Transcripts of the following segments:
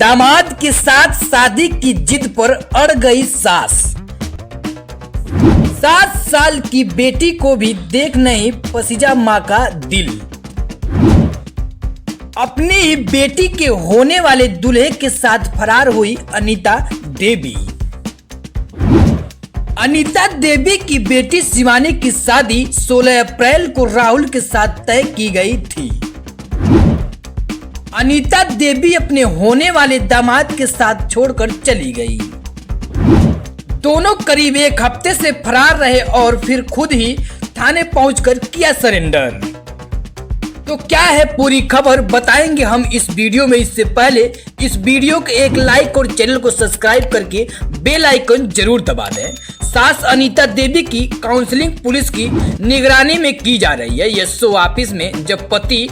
दामाद के साथ शादी की जिद पर अड़ गई सास। 7 साल की बेटी को भी देख नहीं पसीजा माँ का दिल। अपनी ही बेटी के होने वाले दूल्हे के साथ फरार हुई अनीता देवी। अनीता देवी की बेटी शिवानी की शादी 16 अप्रैल को राहुल के साथ तय की गई थी। अनीता देवी अपने होने वाले दामाद के साथ छोड़कर चली गई। दोनों करीब 1 हफ्ते से फरार रहे और फिर खुद ही थाने पहुंचकर किया सरेंडर। तो क्या है पूरी खबर बताएंगे हम इस वीडियो में। इससे पहले इस वीडियो को एक लाइक और चैनल को सब्सक्राइब करके बेल आइकन जरूर दबा दें। सास अनीता देवी की काउंसलिंग पुलिस की निगरानी में की जा रही है। यशो ऑफिस में जब पति,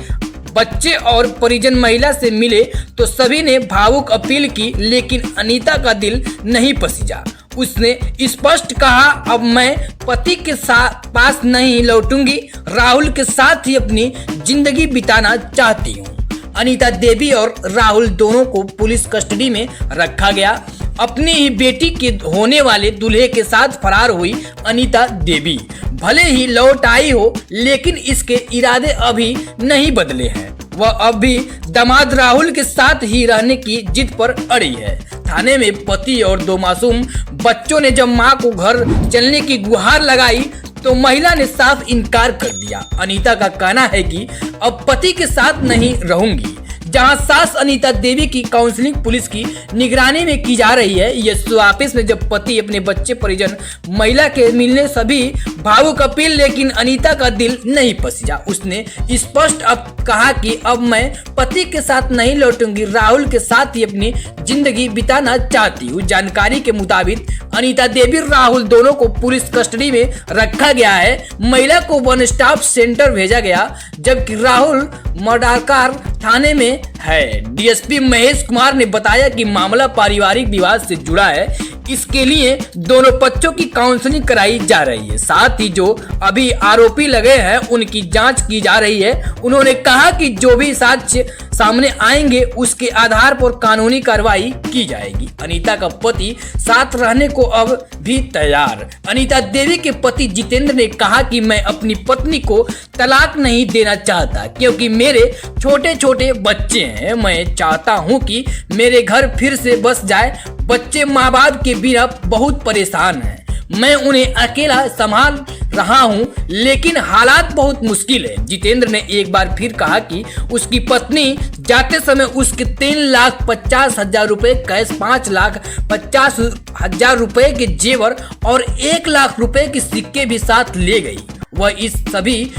बच्चे और परिजन महिला से मिले तो सभी ने भावुक अपील की, लेकिन अनीता का दिल नहीं पसीजा। उसने स्पष्ट कहा, अब मैं पति के साथ पास नहीं लौटूंगी, राहुल के साथ ही अपनी जिंदगी बिताना चाहती हूँ। अनीता देवी और राहुल दोनों को पुलिस कस्टडी में रखा गया। अपनी ही बेटी के होने वाले दूल्हे के साथ फरार हुई अनीता देवी भले ही लौट आई हो, लेकिन इसके इरादे अभी नहीं बदले हैं। वह अब भी दामाद राहुल के साथ ही रहने की जिद पर अड़ी है। थाने में पति और 2 मासूम बच्चों ने जब मां को घर चलने की गुहार लगाई तो महिला ने साफ इनकार कर दिया। अनीता का कहना है कि अब पति के साथ नहीं रहूंगी। जहां सास अनीता देवी की काउंसलिंग पुलिस की निगरानी में की जा रही है। यशो ऑफिस में जब पति, अपने बच्चे, परिजन महिला के मिलने सभी भावुक अपील, लेकिन अनीता का दिल नहीं पसीजा। उसने स्पष्ट अब कहा कि अब मैं पति के साथ नहीं लौटूंगी, राहुल के साथ ही अपनी जिंदगी बिताना चाहती हूँ। जानकारी के मुताबिक अनीता देवी, राहुल दोनों को पुलिस कस्टडी में रखा गया है। महिला को 1 स्टॉप सेंटर भेजा गया, जबकि राहुल मडारकार थाने में है। डीएसपी महेश कुमार ने बताया कि मामला पारिवारिक विवाद से जुड़ा है। इसके लिए दोनों पक्षों की काउंसलिंग कराई जा रही है। साथ ही जो अभी आरोपी लगे हैं उनकी जांच की जा रही है। उन्होंने कहा कि जो भी साक्ष्य सामने आएंगे उसके आधार पर कानूनी कार्रवाई की जाएगी। अनीता का पति साथ रहने को अब भी तैयार। अनीता देवी के पति जितेंद्र ने कहा कि मैं अपनी पत्नी को तलाक नहीं देना चाहता, क्योंकि मेरे छोटे छोटे बच्चे हैं। मैं चाहता हूं कि मेरे घर फिर से बस जाए। बच्चे माँ बाप के बिना बहुत परेशान हैं। मैं उन्हें अकेला संभाल रहा हूं, लेकिन हालात बहुत मुश्किल है। जितेंद्र ने एक बार फिर कहा कि उसकी पत्नी जाते समय उसके 3,50,000 रुपए कैश, 5,50,000 रुपए के जेवर और 1 लाख रुपए के सिक्के भी साथ ले गई। वह इस सभी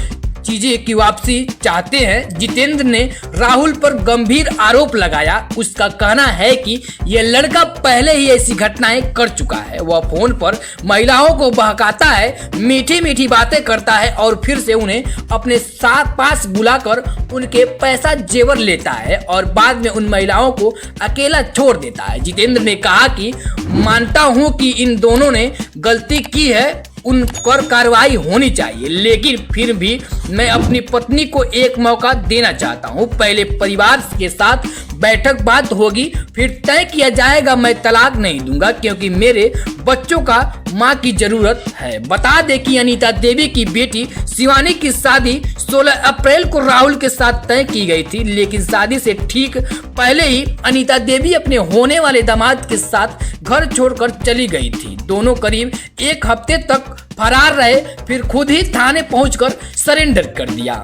चीजें की वापसी चाहते हैं। जितेंद्र ने राहुल पर गंभीर आरोप लगाया। उसका कहना है कि यह लड़का पहले ही ऐसी घटनाएं कर चुका है। वह फोन पर महिलाओं को बहकाता है, मीठी मीठी बातें करता है और फिर से उन्हें अपने साथ पास बुलाकर उनके पैसा जेवर लेता है और बाद में उन महिलाओं को अकेला छोड़ देता है। जितेंद्र ने कहा कि मानता हूं कि इन दोनों ने गलती की है, उन पर कार्रवाई होनी चाहिए, लेकिन फिर भी मैं अपनी पत्नी को एक मौका देना चाहता हूं। पहले परिवार के साथ बैठक बात होगी, फिर तय किया जाएगा। मैं तलाक नहीं दूंगा, क्योंकि मेरे बच्चों का मां की जरूरत है। बता दें कि अनीता देवी की बेटी शिवानी की शादी 16 अप्रैल को राहुल के साथ तय की गई थी, लेकिन शादी से ठीक पहले ही अनीता देवी अपने होने वाले दामाद के साथ घर छोड़कर चली गई थी। दोनों करीब 1 हफ्ते तक फरार रहे, फिर खुद ही थाने पहुंचकर सरेंडर कर दिया।